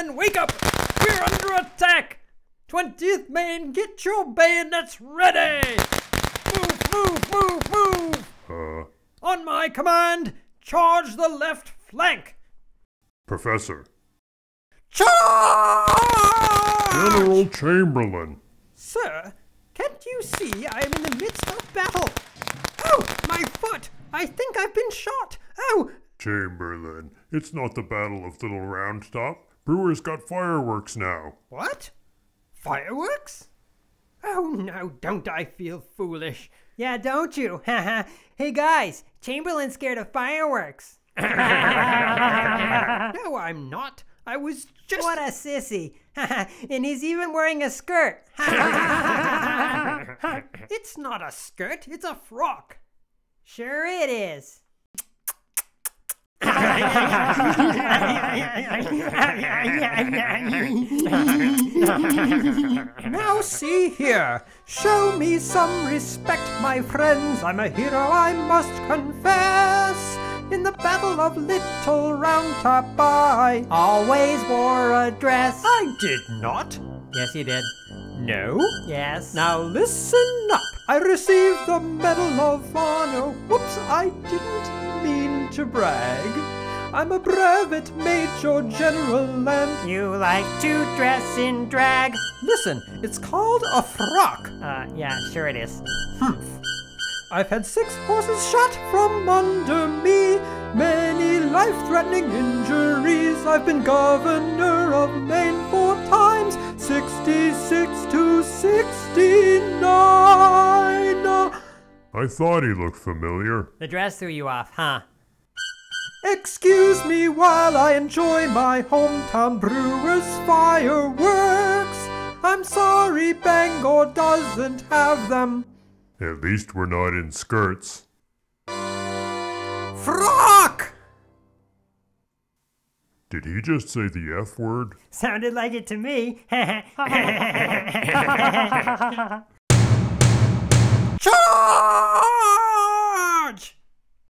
men, wake up! We're under attack! 20th Maine, get your bayonets ready! Move, move, move, move! On my command, charge the left flank! Professor. Charge! General Chamberlain. Sir, can't you see I am in the midst of battle? Oh, my foot! I think I've been shot! Oh! Chamberlain, it's not the Battle of Little Round Top. Brewer's got fireworks now. What? Fireworks? Oh no, don't I feel foolish. Yeah, don't you? Hey guys, Chamberlain's scared of fireworks. No, I'm not. I was just... What a sissy. And he's even wearing a skirt. It's not a skirt, it's a frock. Sure it is. Now see here, show me some respect, my friends. I'm a hero, I must confess. In the Battle of Little Round Top, I always wore a dress. I did not. Yes, you did. No? Yes. Now listen up. I received the Medal of Honor. Whoops, I didn't mean to brag. I'm a brevet major general and... You like to dress in drag? Listen, it's called a frock. Yeah, sure it is. Humph. I've had 6 horses shot from under me, many life-threatening injuries. I've been governor of Maine 4 times, 66 to 69. I thought he looked familiar. The dress threw you off, huh? Excuse me while I enjoy my hometown Brewer's fireworks. I'm sorry Bangor doesn't have them. At least we're not in skirts. Frock! Did he just say the F word? Sounded like it to me. Charge!